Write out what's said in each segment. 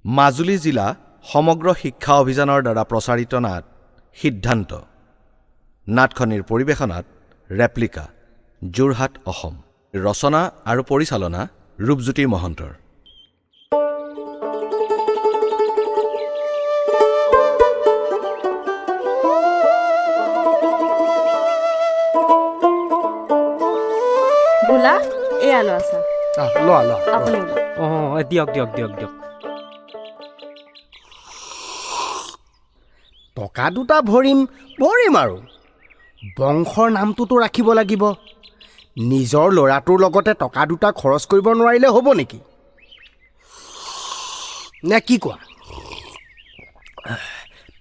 মাজুলী জিলা সমগ্ৰ শিক্ষা অভিযানৰ দ্বাৰা প্ৰচাৰিত নাট সিদ্ধান্ত। নাটখনিৰ পৰিৱেশনাত ৰেপ্লিকা, যোৰহাট, অসম। ৰচনা আৰু পৰিচালনা ৰূপজ্যোতি মহন্তৰ। বোলা এয়া লো আছা আপুনি দিয়ক টকা দুটা ভৰিম আৰু বংশৰ নামটোতো ৰাখিব লাগিব। নিজৰ ল'ৰাটোৰ লগতে টকা দুটা খৰচ কৰিব নোৱাৰিলে হ'ব নেকি? নে কি কোৱা?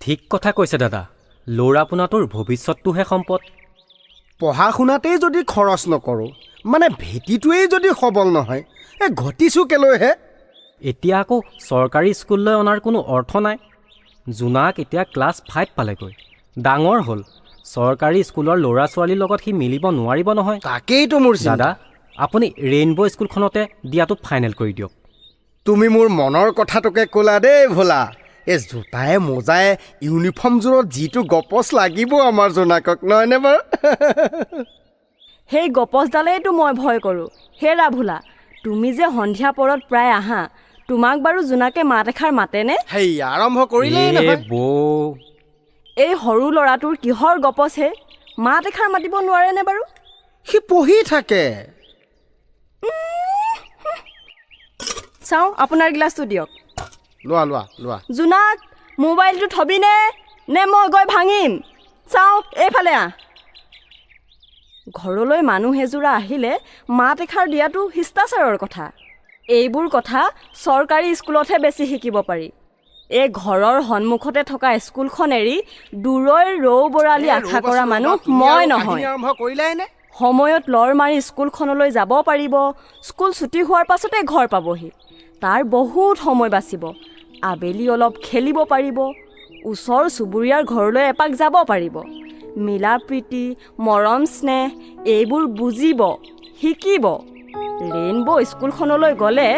ঠিক কথা কৈছে দাদা। ল'ৰা পোনাটোৰ ভৱিষ্যতটোহে সম্পদ। পঢ়া শুনাতেই যদি খৰচ নকৰোঁ, মানে ভেটিটোৱেই যদি সবল নহয়, ঘটিছোঁ কেলৈহে? এতিয়া আকৌ চৰকাৰী স্কুললৈ অনাৰ কোনো অৰ্থ নাই। জোনাক এতিয়া ক্লাছ 5 পালেগৈ, ডাঙৰ হ'ল। চৰকাৰী স্কুলৰ ল'ৰা ছোৱালীৰ লগত সি মিলিব নোৱাৰিব নহয়। তাকেইতো মোৰ দাদা, আপুনি ৰেইনব' স্কুলখনতে দিয়াটো ফাইনেল কৰি দিয়ক। তুমি মোৰ মনৰ কথাটোকে ক'লা দেই ভোলা। এই জোতাই মোজাই ইউনিফৰ্মযোৰত যিটো গপচ লাগিব আমাৰ জোনাকক, নহয়নে বাৰু? সেই গপচডালেইতো মই ভয় কৰোঁ। হেৰা ভোলা, তুমি যে সন্ধিয়া পৰত প্ৰায় আহা, তোমাক বাৰু জোনাকে মাত এষাৰ মাতেনে? সেই আৰম্ভ কৰিলেই নহয়। এই সৰু ল'ৰাটোৰ কিহৰ গপচ হে? মাত এষাৰ মাতিব নোৱাৰেনে বাৰু? সি পঢ়ি থাকে। চাওঁ, আপোনাৰ গিলাচটো দিয়ক। লোৱা। জোনাক, মোবাইলটো থবিনে নে মই গৈ ভাঙিম? চাওঁ, এইফালে আহ। ঘৰলৈ মানুহ এযোৰা আহিলে মাত এষাৰ দিয়াটো শিষ্টাচাৰৰ কথা। এইবোৰ কথা চৰকাৰী স্কুলতহে বেছি শিকিব পাৰি। এই ঘৰৰ সন্মুখতে থকা স্কুলখন এৰি দূৰৈৰ ৰৌ বৰালি আশা কৰা মানুহ মই নহয়। সময়ত লৰ মাৰি স্কুলখনলৈ যাব পাৰিব। স্কুল ছুটি হোৱাৰ পাছতে ঘৰ পাবহি। তাৰ বহুত সময় বাচিব। আবেলি অলপ খেলিব পাৰিব। ওচৰ চুবুৰীয়াৰ ঘৰলৈ এপাক যাব পাৰিব। মিলা প্ৰীতি, মৰম স্নেহ এইবোৰ বুজিব, শিকিব। ৰেইনব' স্কুলখনলৈ গ'লে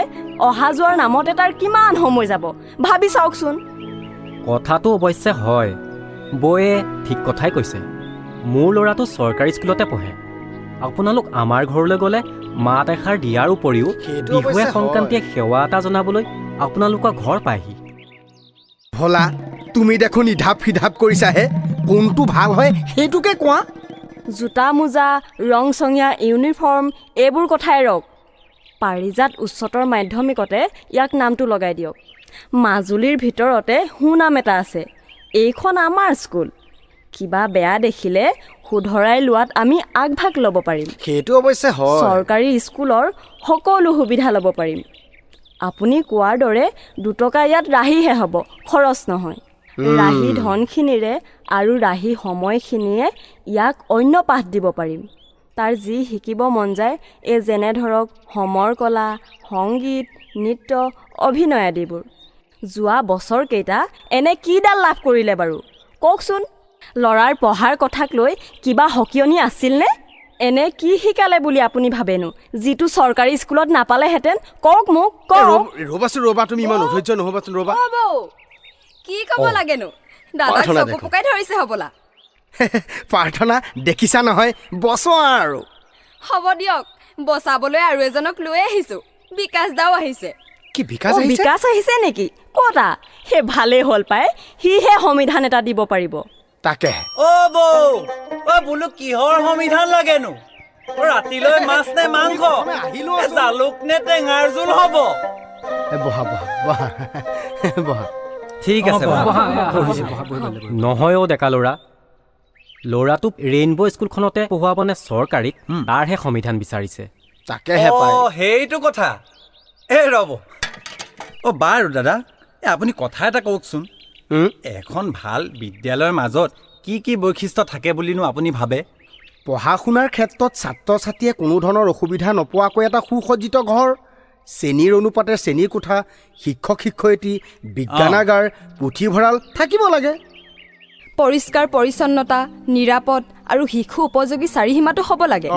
অহা যোৱাৰ নামতে তাৰ কিমান সময় যাব ভাবি চাওকচোন। কথাটো অৱশ্যে হয়। বৌয়ে ঠিক কথাই কৈছে। মোৰ ল'ৰাটো চৰকাৰী স্কুলতে পঢ়ে। আপোনালোক আমাৰ ঘৰলৈ গ'লে মাত এষাৰ দিয়াৰ উপৰিও বিহুৱে সংক্ৰান্তিয়ে সেৱা এটা জনাবলৈ আপোনালোকৰ ঘৰ পায়হি। ভোলা, তুমি দেখোন ইধাপ সিধাপ কৰিছাহে। কোনটো ভাল হয় সেইটোকে কোৱা। জোতা মোজা, ৰং চঙীয়া ইউনিফৰ্ম এইবোৰ কথাই ৰওক। পাৰিজাত উচ্চতৰ মাধ্যমিকতে ইয়াক নামটো লগাই দিয়ক। মাজুলীৰ ভিতৰতে সুনাম এটা আছে। এইখন আমাৰ স্কুল। কিবা বেয়া দেখিলে শুধৰাই লোৱাত আমি আগভাগ ল'ব পাৰিম। সেইটো অৱশ্যে হয়। চৰকাৰী স্কুলৰ সকলো সুবিধা ল'ব পাৰিম। আপুনি কোৱাৰ দৰে 2 টকা ইয়াত ৰাহিহে হ'ব, খৰচ নহয়। ৰাহি ধনখিনিৰে আৰু ৰাহি সময়খিনিয়ে ইয়াক অন্য পাঠ দিব পাৰিম। তাৰ যি শিকিব মন যায়, যেনে ধৰক সমৰ কলা, সংগীত, নৃত্য, অভিনয় আদিবোৰ। যোৱা বছৰকেইটা এনে কিডাল লাভ কৰিলে বাৰু কওকচোন? ল'ৰাৰ পঢ়াৰ কথাক লৈ কিবা সকিয়নি আছিলনে? এনে কি শিকালে বুলি আপুনি ভাবেনো, যিটো চৰকাৰী স্কুলত নাপালেহেঁতেন? কওক মোক, কওক। ৰ'বা, তুমি ইমান অধৈৰ্য নহ'বাচোন, ৰ'বা। কি ক'ব লাগেনো? দাদাক চকু পকাই ধৰিছে হ'বলা। প্ৰাৰ্থনা দেখিছা নহয়, বচোৱা আৰু। হ'ব দিয়ক, বচাবলৈ আৰু এজনক লৈ আহিছোঁ। বিকাশ দাও আহিছে। কি বিকাশ আহিছে নেকি? ক'তা? সেই ভালেই হ'ল পাই, সিহে সংবিধান এটা দিব পাৰিব। তাকে বোলো কিহৰ সংবিধান লাগেনো? ৰাতিলৈ মাছ নে মাংস, জালুক নে টেঙাৰ জোল হ'ব? বহা। ঠিক আছে। নহয় ডেকা ল'ৰাটোক ৰেইনব' স্কুলখনতে পঢ়ুৱাবনে চৰকাৰীত, তাৰহে সংবিধান বিচাৰিছে। তাকেহে সেইটো কথা। ৰ'ব বাৰু দাদা, আপুনি কথা এটা কওকচোন। এখন ভাল বিদ্যালয়ৰ মাজত কি বৈশিষ্ট্য থাকে বুলিনো আপুনি ভাবে? পঢ়া শুনাৰ ক্ষেত্ৰত ছাত্ৰ ছাত্ৰীয়ে কোনো ধৰণৰ অসুবিধা নোপোৱাকৈ এটা সুসজ্জিত ঘৰ, শ্ৰেণীৰ অনুপাতে শ্ৰেণীৰ কোঠা, শিক্ষক শিক্ষয়িত্ৰী, বিজ্ঞানাগাৰ, পুথিভঁৰাল থাকিব লাগে। পৰিষ্কাৰ পৰিচ্ছন্নতা, নিৰাপদ আৰু শিশু উপযোগী চাৰিসীমাটো হ'ব লাগে।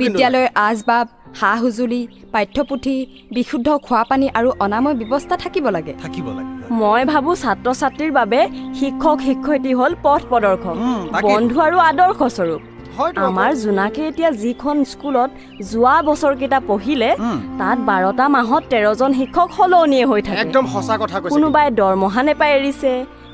বিদ্যালয়ৰ আচবাব, সা সঁজুলি পাঠ্যপুথি বিশুদ্ধ খোৱা পানী আৰু অনাময় ব্যৱস্থা থাকিব লাগে থাকিব লাগে মই ভাবোঁ ছাত্ৰ ছাত্ৰীৰ বাবে শিক্ষক শিক্ষয়িত্ৰী হ'ল পথ প্ৰদৰ্শক তাকেই। বন্ধু আৰু আদৰ্শস্বৰূপ হয়তো আমাৰ জোনাকে এতিয়া যিখন স্কুলত যোৱা বছৰকেইটা পঢ়িলে তাত 12টা মাহত 13জন শিক্ষক সলনিয়ে হৈ থাকে একদম সঁচা কথা কৈছে কোনোবাই দৰমহা নেপাই এৰিছে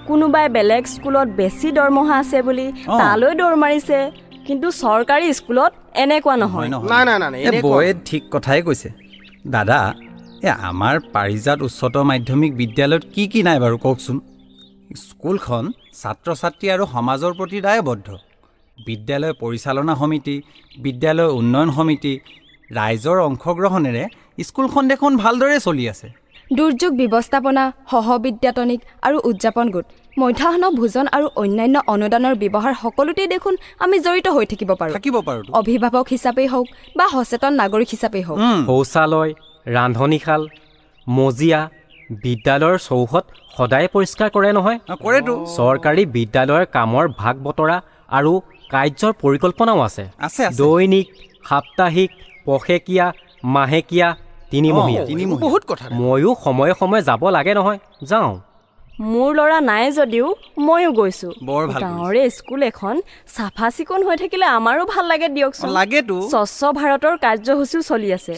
কোনোবাই বেলেগ স্কুলত বেছি দৰমহা আছে বুলি তালৈ দৌৰ মাৰিছে কিন্তু চৰকাৰী স্কুলত এনেকুৱা নহয় নাই নাই নাই নাই, এই এনেকুৱা। বৌয়ে ঠিক কথাই কৈছে দাদা আমাৰ পাৰিজাত উচ্চতৰ মাধ্যমিক বিদ্যালয়ত কি নাই বাৰু কওকচোন স্কুলখন ছাত্ৰ ছাত্ৰী আৰু সমাজৰ প্ৰতি দায়বদ্ধ বিদ্যালয় পৰিচালনা সমিতি বিদ্যালয় উন্নয়ন সমিতি ৰাইজৰ অংশগ্ৰহণেৰে স্কুলখন দেখোন ভালদৰে চলি আছে দুৰ্যোগ ব্যৱস্থাপনা সহবিদ্যাতনিক আৰু উদযাপন গোট মধ্যাহ্ন ভোজন আৰু অন্যান্য অনুদানৰ ব্যৱহাৰ সকলোতেই দেখোন আমি জড়িত হৈ থাকিব পাৰোঁ থাকিব পাৰোঁ অভিভাৱক হিচাপেই হওক বা সচেতন নাগৰিক হিচাপেই হওক শৌচালয় ৰান্ধনীশাল মজিয়া বিদ্যালয়ৰ চৌহদ সদায় পৰিষ্কাৰ কৰে নহয় কৰেতো চৰকাৰী বিদ্যালয়ৰ কামৰ ভাগ বতৰা আৰু কাৰ্যৰ পৰিকল্পনাও আছে আছে দৈনিক সাপ্তাহিক পষেকীয়া মাহেকীয়া তিনিমহীয়া বহুত কথা ময়ো সময়ে সময়ে যাব লাগে নহয় যাওঁ মোৰ ল'ৰা নাই যদিও ময়ো গৈছোঁ বৰ ভাল গাঁৱৰে স্কুল এখন চাফা চিকুণ হৈ থাকিলে আমাৰো ভাল লাগে দিয়কচোন লাগেতো স্বচ্ছ ভাৰতৰ কাৰ্যসূচীও চলি আছে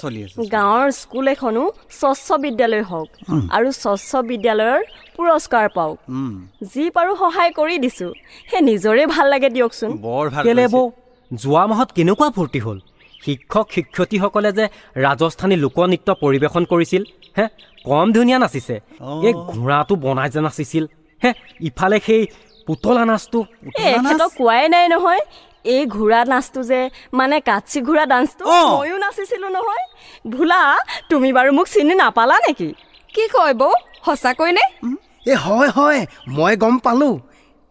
গাঁৱৰ স্কুল এখনো স্বচ্ছ বিদ্যালয় হওক আৰু স্বচ্ছ বিদ্যালয়ৰ পুৰস্কাৰ পাওক যি পাৰোঁ সহায় কৰি দিছোঁ সেই নিজৰে ভাল লাগে দিয়কচোন বৰ ভাল কেলে বৌ যোৱা মাহত কেনেকুৱা ফূৰ্তি হ'ল শিক্ষক শিক্ষয়িত্ৰীসকলে যে ৰাজস্থানী লোকনৃত্য পৰিৱেশন কৰিছিল হে কম ধুনীয়া নাচিছে এই ঘোঁৰাটো বনাই যে নাচিছিল হে ইফালে সেই পুতলা নাচটো এখেতক কোৱাই নাই নহয় এই ঘোঁৰা নাচটো যে মানে কাচ্চি ঘোঁৰা ডান্সটো ময়ো নাচিছিলোঁ নহয় ভোলা তুমি বাৰু মোক চিনি নাপালা নেকি কি কয় বৌ সঁচাকৈনে এই হয় হয় মই গম পালোঁ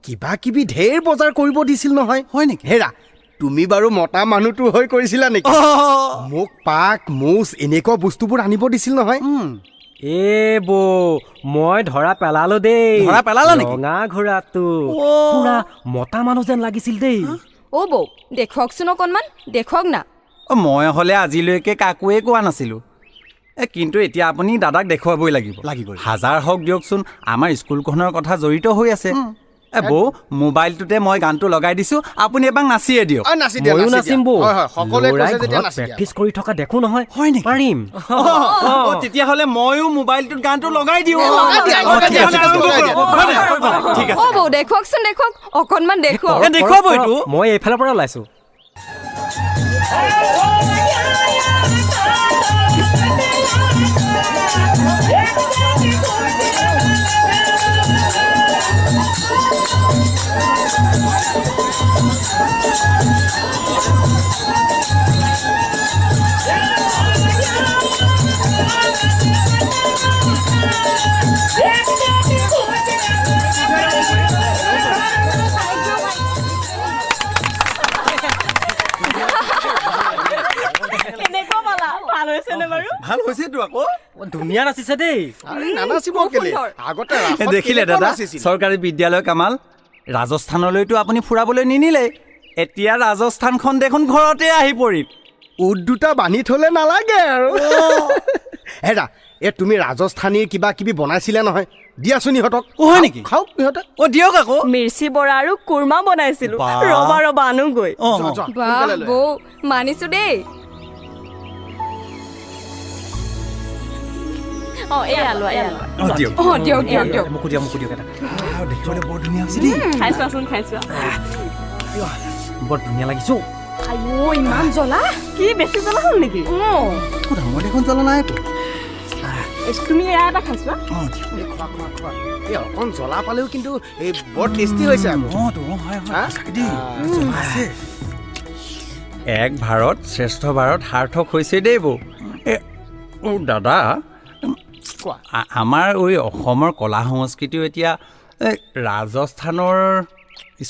কিবা কিবি ঢেৰ বজাৰ কৰিব দিছিল নহয় হয় নেকি হেৰা তুমি বাৰু মতা মানুহটো হৈ কৰিছিলা নেকি মোক পাক মুচ এনেকুৱা বস্তুবোৰ আনিব দিছিল নহয় এ বৌ মই ধৰা পেলালো দেই ধৰা পেলালা নেকি? ৰঙা ঘোঁৰাটো পুৰা মতা মানুহ যেন লাগিছিল দেই অ' বৌ দেখুৱাওকচোন অকণমান দেখুৱাওক না মই হ'লে আজিলৈকে কাকোৱে কোৱা নাছিলোঁ কিন্তু এতিয়া আপুনি দাদাক দেখুৱাবই লাগিব হাজাৰ হওক দিয়কচোন আমাৰ স্কুলখনৰ কথা জড়িত হৈ আছে বৌ মোবাইলটোতে মই গানটো লগাই দিছোঁ আপুনি এবাৰ নাচিয়ে দিয়ক ময়ো নাচিম বৌ সকলোৱে ল'ৰাই কৈছে যেতিয়া ঘৰত নাচি দিয়া। প্ৰেক্টিচ কৰি থকা দেখো নহয় হয় নেকি? পাৰিম তেতিয়াহ'লে ময়ো মোবাইলটোত গানটো লগাই দিওঁ ঠিক আছে অ' বৌ দেখুৱাওকচোন দেখুৱাওক অকণমান দেখুৱাওক দেখুৱাব এইটো মই এইফালৰ পৰা ওলাইছোঁ কেনেকুৱা পালা ভাল হৈছেনে বাৰু ভাল হৈছেতো আকৌ ধুনীয়া নাচিছে দেই আৰে নানাচিব কেলে আগতে ৰাসত দেখিলে কেনেকুৱা দাদা নাচিছিল। চৰকাৰী বিদ্যালয় কামাল ৰাজস্থানলৈতো আপুনি ফুৰাবলৈ নিনিলে এতিয়া ৰাজস্থানখন দেখোন ঘৰতে আহি পৰিল উট দুটা বান্ধি থলে নালাগে আৰু হেৰা তুমি ৰাজস্থানীৰ কিবা কিবি বনাইছিলা নহয় দিয়াচোন ইহঁতক হয় নেকি? খাওক ইহঁতে দিয়ক আকৌ মিৰ্চি বৰা আৰু কুৰ্মা বনাইছিলোঁ বাহ। ৰবা আনোগৈ যোৱা, যোৱা, বাহ সোনকালে লৈ আহ। বৌ মানিছোঁ দেই এয়া লোৱা দিয়ক অঁ দিয়ক দিয়ক দিয়ক মোকো দিয়ক এটা দেখিবলৈ বৰ ধুনীয়া হৈছে দেই খাই চোৱাচোন খাই চোৱা বৰ ধুনীয়া লাগিছো আইঅ ইমান জ্বলা কি বেছি জ্বলা হ'ল নেকি মই দেখোন জ্বলা নাই তুমি এয়া এটা খাই চোৱা এই খোৱা খোৱা খোৱা এই অকণ জ্বলা পালেও কিন্তু এই বৰ টেষ্টি হৈছে আকৌ হা? এক ভাৰত শ্ৰেষ্ঠ ভাৰত সাৰ্থক হৈছে দেই বৌ দাদা কোৱা আমাৰ এই অসমৰ কলা সংস্কৃতিও এতিয়া ৰাজস্থানৰ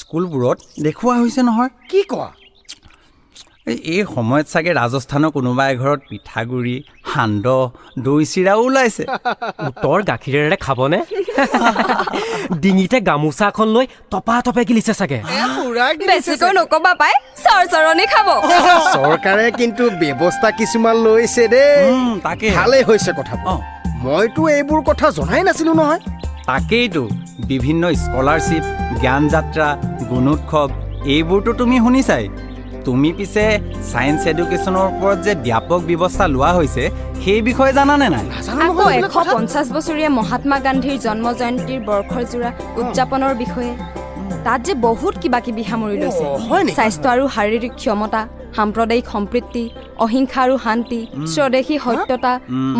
স্কুলবোৰত দেখুওৱা হৈছে নহয় কি কোৱা এই সময়ত চাগে ৰাজস্থানৰ কোনোবা এঘৰত পিঠাগুড়ি সান্দহ দৈ চিৰাও ওলাইছে। উত্তৰ গাখীৰেৰে খাবনে? ডিঙিতে গামোচা এখন লৈ টপা টপে গিলিছে চাগে। বেছিকৈ নকবা পাই, চৰচৰণি খাব। চৰকাৰে কিন্তু ব্যৱস্থা কিছুমান লৈছে দেই। তাকে ভালেই হৈছে কথাবোৰ। অঁ। মইতো এইবোৰ কথা জনাই নাছিলো নহয়। তাকেইতো বিভিন্ন স্কলাৰশ্বিপ, জ্ঞান যাত্ৰা, গুণোৎসৱ এইবোৰতো তুমি শুনিছাই। তুমি পিছে ছায়েন্স এডুকেশ্যনৰ ওপৰত যে ব্যাপক ব্যৱস্থা লোৱা হৈছে সেই বিষয়ে জানানে নাই? আকৌ 150 বছৰীয়া মহাত্মা গান্ধীৰ জন্ম জয়ন্তীৰ বৰ্ষজোৰা উদযাপনৰ বিষয়ে তাত যে বহুত কিবা কিবি সামৰি লৈছে। হয় নেকি? স্বাস্থ্য আৰু শাৰীৰিক ক্ষমতা, সাম্প্ৰদায়িক সম্প্ৰীতি, অহিংসা আৰু শান্তি, স্বদেশী সত্যতা,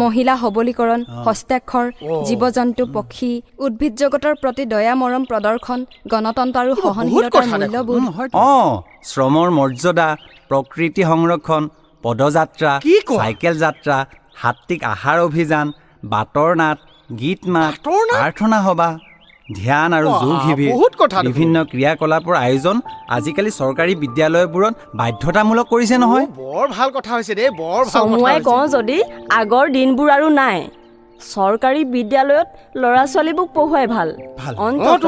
মহিলা সবলীকৰণ, হস্তাক্ষৰ, জীৱ জন্তু, পক্ষী, উদ্ভিদ জগতৰ প্ৰতি দয়া মৰম প্ৰদৰ্শন, গণতন্ত্ৰ আৰু সহনশীলতাৰ মূল্যবোধ। অঁ, শ্ৰমৰ মৰ্যাদা, প্ৰকৃতি সংৰক্ষণ, পদযাত্ৰা, কি কোৱা? চাইকেল যাত্ৰা, সাত্বিক আহাৰ অভিযান, বাটৰ নাট, গীত মাত, বাটৰ নাট? প্ৰাৰ্থনা সভা, ধ্যান আৰু বাহ, যোগ শিবিৰ, বহুত কথা দেখোন। বিভিন্ন ক্ৰিয়াকলাপৰ আয়োজন আজিকালি চৰকাৰী বিদ্যালয়বোৰত বাধ্যতামূলক কৰিছে নহয়। বৰ ভাল কথা হৈছে দেই, বৰ ভাল কথা চমুৱাই হৈছে। কওঁ যদি আগৰ দিনবোৰ আৰু নাই। চৰকাৰী বিদ্যালয়ত ল'ৰা ছোৱালীবোৰক পঢ়ুৱাই ভাল। ভাল। অন্তত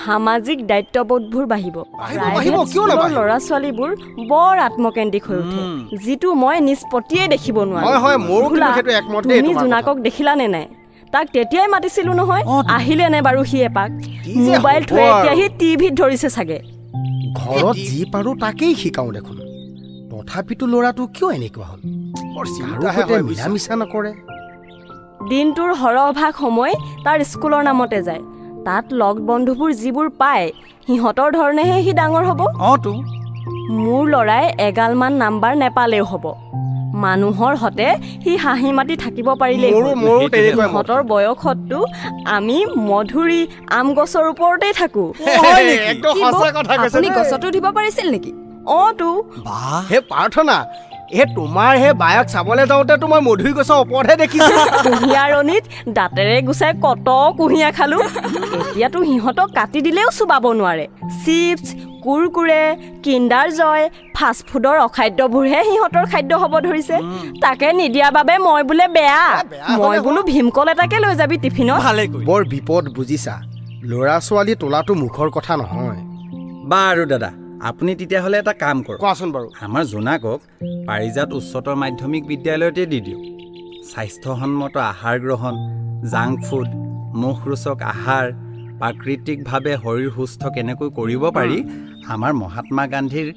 সামাজিক দায়িত্ববোধবোৰ বাঢ়িব। বাঢ়িব, প্ৰাইভেট কিয় স্কুলৰ নাবাঢ়িব? ল'ৰা ছোৱালীবোৰ বৰ আত্মকেন্দ্ৰিক হৈ উঠে, যিটো মই নিষ্পত্তিয়ে দেখিব নোৱাৰো। হয়, হয়, মোৰো কিন্তু ভোলা, সেইটো একমত দেই তুমি তোমাৰ জোনাকক দেখিলানে নাই? তাক তেতিয়াই মাতিছিলো নহয়, আহিলে নে বাৰু সি এপাক? কি যে মোবাইল হ'ব থৈ আৰু। এতিয়া সি টিভিত ধৰিছে চাগে। ঘৰত যি পাৰো তাকেই শিকাওঁ দেখোন। তথাপিতো ল'ৰাটো কিয় এনেকুৱা হ'ল? কাৰো সৈতে মিলা মিছা নকৰে। দিনটোৰ সৰহভাগ সময় তাৰ স্কুলৰ নামতে যায়। তাত লগ বন্ধুবোৰ যিবোৰ পায় সিহঁতৰ ধৰণেহে সি ডাঙৰ হ'ব। অঁতো মোৰ ল'ৰাই এগালমান নাম্বাৰ নেপালেও হ'ব। মানুহৰ হতে সি হাঁহি মাতি থাকিব পাৰিলেই মোৰো হ'ল। মোৰো তেনেকুৱাই মত। সিহঁতৰ বয়সততো আমি মধুৰি আম গছৰ ওপৰতেই থাকো। একদম কি সঁচা বৌ, কথা কৈছে আপুনি দেই। গছতো দিব পাৰিছিল নেকি? অতো হে প্ৰাৰ্থনা, তোমাৰ সেই বায়েক চাবলৈ যাওঁতেতো মই মধুৰি গছৰ ওপৰতহে দেখিছো। কুঁহিয়াৰণিত দাঁতেৰে গুচাই কত কুঁহিয়া খালো। এতিয়াতো সিহঁতক কাটি দিলেও চুবাব নোৱাৰে। চিপছ, কুৰকুৰে, কিণ্ডাৰ জয়, ফাষ্টফুডৰ অখাদ্যবোৰহে সিহঁতৰ খাদ্য হ'ব ধৰিছে। তাকে নিদিয়াৰ বাবে মই বোলে বেয়া। মই বোলো ভীমকল এটাকে লৈ যাবি টিফিনত। বৰ বিপদ বুজিছা। ল'ৰা ছোৱালী তোলাটো মুখৰ কথা নহয়। বাৰু দাদা, আপুনি তেতিয়াহ'লে এটা কাম কৰক। কোৱাচোন বাৰু। আমাৰ জোনাকক পাৰিজাত উচ্চতৰ মাধ্যমিক বিদ্যালয়তে দি দিয়ক। স্বাস্থ্যসন্মত আহাৰ গ্ৰহণ, জাংক ফুড, মুখৰোচক আহাৰ, প্ৰাকৃতিকভাৱে শৰীৰ সুস্থ কেনেকৈ কৰিব পাৰি আমাৰ মহাত্মা গান্ধীৰ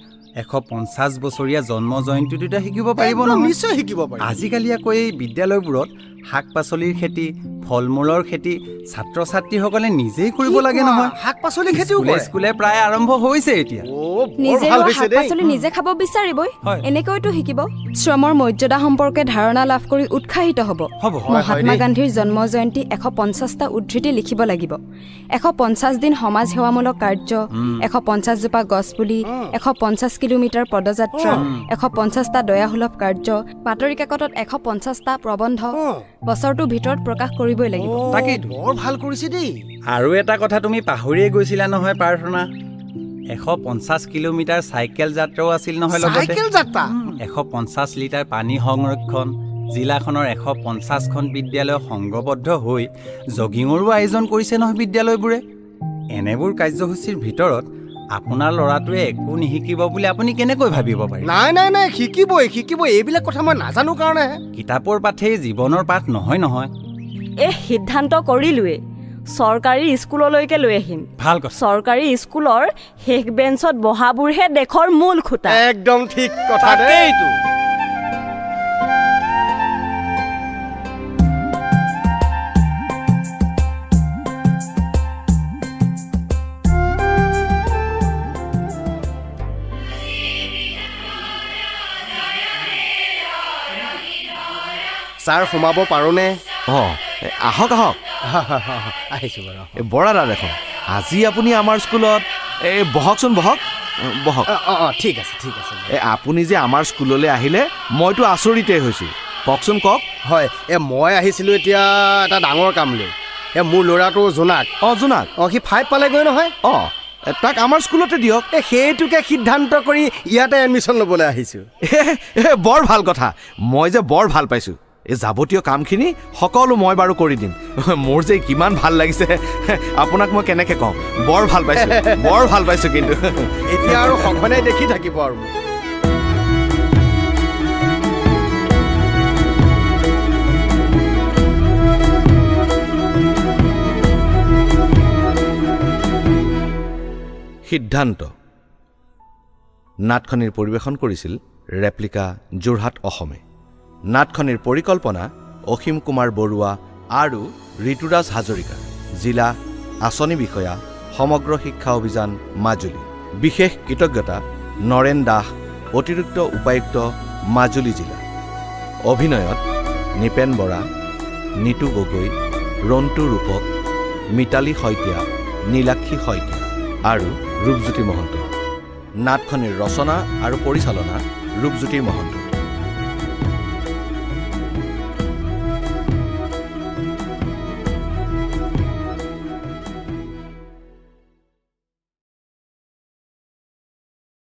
150 বছৰীয়া জন্ম জয়ন্তীটোতে শিকিব পাৰিব একদম নহয়। নিশ্চয় শিকিব পাৰিব। আজিকালি আকৌ এই বিদ্যালয়বোৰত শাক পাচলিৰ খেতি, ফল মূলৰ খেতি ছাত্ৰ ছাত্ৰীসকলে নিজেই কৰিব লাগে নহয়। শাক পাচলি খেতিও স্কুলে কৰে। স্কুলে প্ৰায় আৰম্ভ হৈছে এতিয়া। বৰ নিজে ভাল ৰোৱা হৈছে শাক দেই। পাচলি নিজে খাব বিচাৰিবই, হয়। এনেকৈতো শিকিব। শ্ৰমৰ মৰ্যাদা সম্পৰ্কে ধাৰণা লাভ কৰি উৎসাহিত হ'ব। হ'ব। মহাত্মা দেই। গান্ধীৰ জন্ম জয়ন্তী 150টা উদ্ধৃতি লিখিব লাগিব। 150 দিন সমাজ সেৱামূলক কাৰ্য, 150 জোপা গছপুলি, 150 কিলোমিটাৰ পদযাত্ৰা, 150টা দয়াসুলভ কাৰ্য, বাতৰি কাকতত 150টা প্ৰবন্ধ বছৰটোৰ ভিতৰত প্ৰকাশ কৰিবই লাগিব। তাকেইতো। বৰ ভাল কৰিছে দেই। আৰু এটা কথা তুমি পাহৰিয়ে গৈছিলা নহয় প্ৰাৰ্থনা, 150 কিলোমিটাৰ চাইকেল যাত্ৰাও আছিল নহয় লগতে। চাইকেল যাত্ৰা 150 লিটাৰ পানী সংৰক্ষণ, জিলাখনৰ 150খন বিদ্যালয় সংঘবদ্ধ হৈ জগিঙৰো আয়োজন কৰিছে নহয় বিদ্যালয়বোৰে। এনেবোৰ কাৰ্যসূচীৰ ভিতৰত আপোনাৰ ল'ৰাটোৱে একো নিশিকিব বুলি আপুনি কেনেকৈ ভাবিব পাৰে? নাই নাই নাই, শিকিবই শিকিবই। এইবিলাক কথা মই নাজানো কাৰণেহে। কিতাপৰ পাঠেই জীৱনৰ পাঠ নহয় নহয়। এই সিদ্ধান্ত কৰিলোৱেই, চৰকাৰী স্কুললৈকে লৈ আহিম। ভাল কথা। চৰকাৰী স্কুলৰ শেষ বেঞ্চত বহাবোৰহে দেশৰ মূল খুঁটা। একদম ঠিক কথা দেই। তাকেইতো। ছাৰ সোমাব পাৰোনে? অঁ, আহক আহক। আহিছোঁ বাৰু। বৰ দাদা দেখোন, আজি আপুনি আমাৰ স্কুলত বহকচোন বহক বহক। অঁ ঠিক আছে ঠিক আছে। আপুনি যে আমাৰ স্কুললৈ আহিলে মইতো আচৰিতেই হৈছোঁ। কওকচোন কওক। হয়, মই আহিছিলোঁ এতিয়া এটা ডাঙৰ কাম লৈ। মোৰ ল'ৰাটো জোনাক। অঁ জোনাক। সি 5 পালেগৈ নহয়। অঁ, তাক আমাৰ স্কুলতে দিয়ক। সেইটোকে সিদ্ধান্ত কৰি ইয়াতে এডমিশ্যন ল'বলৈ আহিছোঁ। বৰ ভাল কথা, মই যে বৰ ভাল পাইছোঁ। এই যাৱতীয় কামখিনি সকলো মই বাৰু কৰি দিম মোৰ যে কিমান ভাল লাগিছে আপোনাক মই কেনেকৈ কওঁ বৰ ভাল পাইছোঁ কিন্তু এতিয়া আৰু সঘনাই দেখি থাকিব আৰু মোক। সিদ্ধান্ত নাটখনিৰ পৰিৱেশন কৰিছিল ৰেপ্লিকা যোৰহাট অসমে নাটখনিৰ পৰিকল্পনা অসীম কুমাৰ বৰুৱা আৰু ঋতুৰাজ হাজৰিকা জিলা আঁচনি বিষয়া সমগ্ৰ শিক্ষা অভিযান মাজুলী বিশেষ কৃতজ্ঞতা নৰেন দাস অতিৰিক্ত উপায়ুক্ত মাজুলী জিলা অভিনয়ত নিপেন বৰা নিতু গগৈ ৰন্তু ৰূপক মিতালী শইকীয়া নীলাক্ষী শইকীয়া আৰু ৰূপজ্যোতি মহন্ত নাটখনিৰ ৰচনা আৰু পৰিচালনা ৰূপজ্যোতি মহন্ত